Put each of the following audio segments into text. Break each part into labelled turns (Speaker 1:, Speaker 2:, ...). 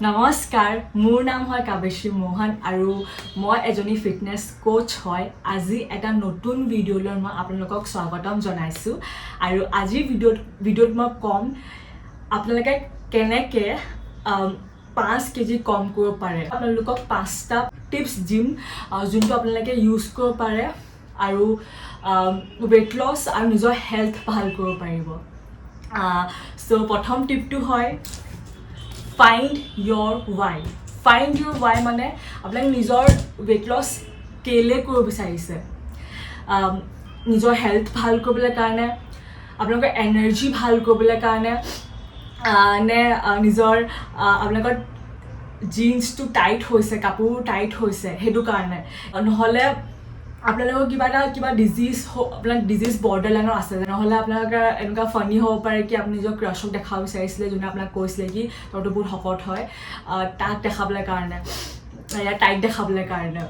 Speaker 1: নমস্কাৰ, মোৰ নাম হয় কাবেশ্ৰী মোহন আৰু মই এজনী ফিটনেছ কোচ হয়। আজি এটা নতুন ভিডিঅ'লৈ মই আপোনালোকক স্বাগতম জনাইছোঁ আৰু আজিৰ ভিডিঅ'ত মই ক'ম আপোনালোকে কেনেকৈ 5 কেজি কম কৰিব পাৰে। আপোনালোকক 5টা টিপছ দিম যোনটো আপোনালোকে ইউজ কৰিব পাৰে আৰু ৱেইট লছ আৰু নিজৰ হেল্থ ভাল কৰিব পাৰিব। চ' প্ৰথম টিপটো হয় find your Y. Find your Y মানে আপোনালোকে নিজৰ ৱেইট লছ কেলৈ কৰিব বিচাৰিছে। নিজৰ হেল্থ ভাল কৰিবলৈ কাৰণে, আপোনালোকৰ এনাৰ্জি ভাল কৰিবলৈ কাৰণে, নে নিজৰ আপোনালোকৰ জিন্সটো টাইট হৈছে, কাপোৰ টাইট হৈছে সেইটো কাৰণে, নহ'লে আপোনালোকৰ কিবা ডিজিজ আপোনাৰ ডিজিজ বৰ্ডাৰ লাইনৰ আছে, নহ'লে আপোনালোকে এনেকুৱা ফানি হ'ব পাৰে কি আপুনি নিজৰ ক্ৰাছক দেখাব বিচাৰিছিলে যোনে আপোনাক কৈছিলে কি তইতো বহুত শকত হয়, তাক দেখাবলৈ কাৰণে, ইয়াৰ টাইট দেখাবলৈ কাৰণে।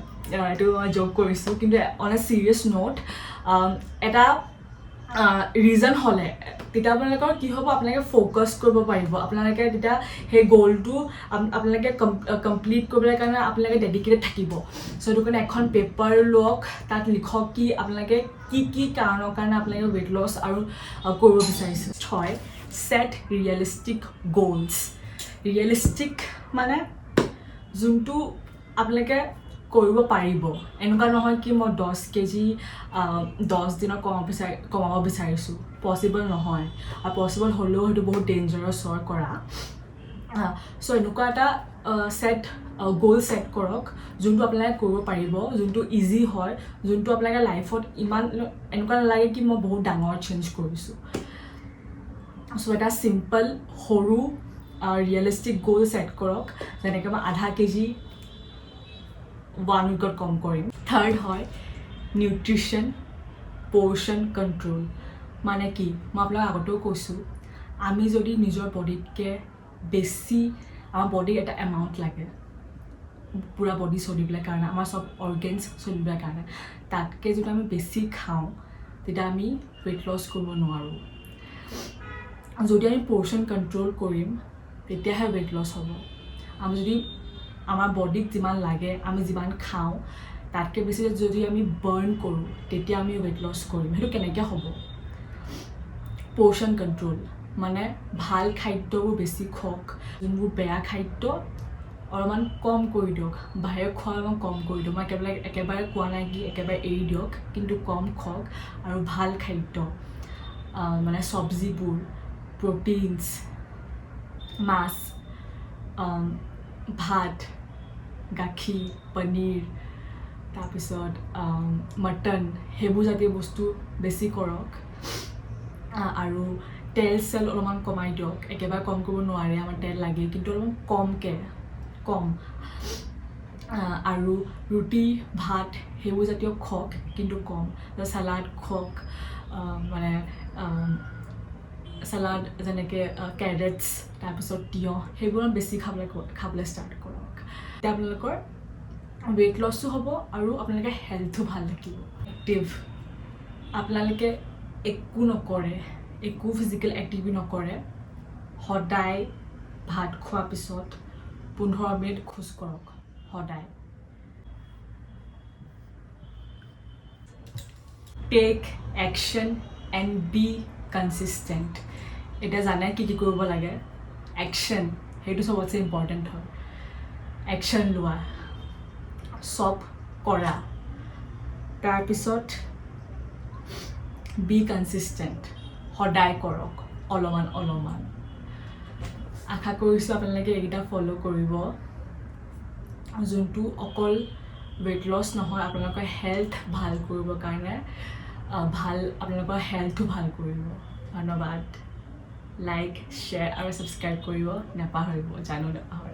Speaker 1: এইটো মই জ'ক কৰিছোঁ, কিন্তু অন এ ছিৰিয়াছ নোট এটা ৰিজন হ'লে তেতিয়া আপোনালোকৰ কি হ'ব, আপোনালোকে ফ'কাছ কৰিব পাৰিব। আপোনালোকে তেতিয়া সেই গ'লটো আপোনালোকে কমপ্লিট কৰিবলৈ কাৰণে আপোনালোকে ডেডিকেটেড থাকিব। চ' সেইটো কাৰণে এখন পেপাৰ লওক, তাত লিখক কি আপোনালোকে কি কাৰণৰ কাৰণে আপোনালোকে ৱেইট লছ আৰু কৰিব বিচাৰিছে। হয়, ছেট ৰিয়েলিষ্টিক গ'লছ। ৰিয়েলিষ্টিক মানে যোনটো আপোনালোকে কৰিব পাৰিব। এনেকুৱা নহয় কি মই 10 কেজি 10 দিনত কমাব বিচাৰিছোঁ, পচিবল নহয়, আৰু পচিবল হ'লেও সেইটো বহুত ডেঞ্জাৰাছ হয় কৰা। চ' এনেকুৱা এটা গ'ল ছেট কৰক যোনটো আপোনালোকে কৰিব পাৰিব, যোনটো ইজি হয়, যোনটো আপোনালোকে লাইফত ইমান এনেকুৱা নালাগে কি মই বহুত ডাঙৰ চেঞ্জ কৰিছোঁ। চ' এটা চিম্পল সৰু ৰিয়েলিষ্টিক গ'ল ছেট কৰক, যেনেকৈ মই 0.5 কেজি 1 উইকত কম কৰিম। থাৰ্ড হয় নিউট্ৰিশ্যন পৰ্চন কণ্ট্ৰল। মানে কি, মই আপোনাক আগতেও কৈছোঁ, আমি যদি নিজৰ বডিতকৈ বেছি, আমাৰ বডিক এটা এমাউণ্ট লাগে পূৰা বডি চলিবলৈ কাৰণে, আমাৰ চব অৰ্গেনছ চলিবলৈ কাৰণে, তাতকৈ যদি আমি বেছি খাওঁ তেতিয়া আমি ৱেইট লছ কৰিব নোৱাৰোঁ। যদি আমি পৰ্চন কণ্ট্ৰল কৰিম তেতিয়াহে ৱেইট লছ হ'ব। আমি যদি আমাৰ বডিক যিমান লাগে, আমি যিমান খাওঁ তাতকৈ বেছি যদি আমি বাৰ্ণ কৰোঁ তেতিয়া আমি ৱেইট লছ কৰিম। সেইটো কেনেকৈ হ'ব? পৰ্চন কণ্ট্ৰল মানে ভাল খাদ্যবোৰ বেছি খোৱাওক, যোনবোৰ বেয়া খাদ্য অলপমান কম কৰি দিয়ক, বাহিৰত খোৱা অলপমান কম কৰি দিয়ক। মই একেবাৰে কোৱা নাই কি একেবাৰে এৰি দিয়ক, কিন্তু কম খাওক আৰু ভাল খাদ্য মানে চব্জিবোৰ, প্ৰ'টিনছ, মাছ, ভাত, গাখীৰ, পনীৰ, তাৰপিছত মটন, সেইবোৰ জাতীয় বস্তু বেছি কৰক। আৰু তেল অলপমান কমাই দিয়ক। একেবাৰে কম কৰিব নোৱাৰে, আমাৰ তেল লাগে, কিন্তু অলপমান কম। আৰু ৰুটি, ভাত সেইবোৰ জাতীয় খওক, কিন্তু কম। চালাড খওক, মানে চালাড যেনেকৈ কেৰেটছ, তাৰপিছত তিয়ঁহ, সেইবোৰ বেছি খাবলৈ ষ্টাৰ্ট কৰক। তেতিয়া আপোনালোকৰ ৱেইট লছো হ'ব আৰু আপোনালোকে হেল্থো ভাল থাকিব। এক্টিভ, আপোনালোকে একো নকৰে, একো ফিজিকেল এক্টিভিটি নকৰে, সদায় ভাত খোৱাৰ পিছত 15 মিনিট খোজ কাঢ়ক সদায়। Take action and be consistent. এতিয়া জানে কি কৰিব লাগে। একশ্যন সেইটো চবতছে ইম্পৰ্টেণ্ট হয়। একশ্যন লোৱা, চব কৰা, তাৰপিছত বি কনচিষ্টেণ্ট, সদায় কৰক অলপমান। আশা কৰিছোঁ আপোনালোকে এইকেইটা ফ'ল' কৰিব, যোনটো অকল ৱেইট লছ নহয়, আপোনালোকৰ হেল্থ ভাল কৰিবৰ কাৰণে আপোনালোকৰ হেল্থো ভাল কৰিব। ধন্যবাদ। লাইক, শ্বেয়াৰ আৰু ছাবস্ক্ৰাইব কৰিব নাপাহৰিব, জানো নাপাহৰিব।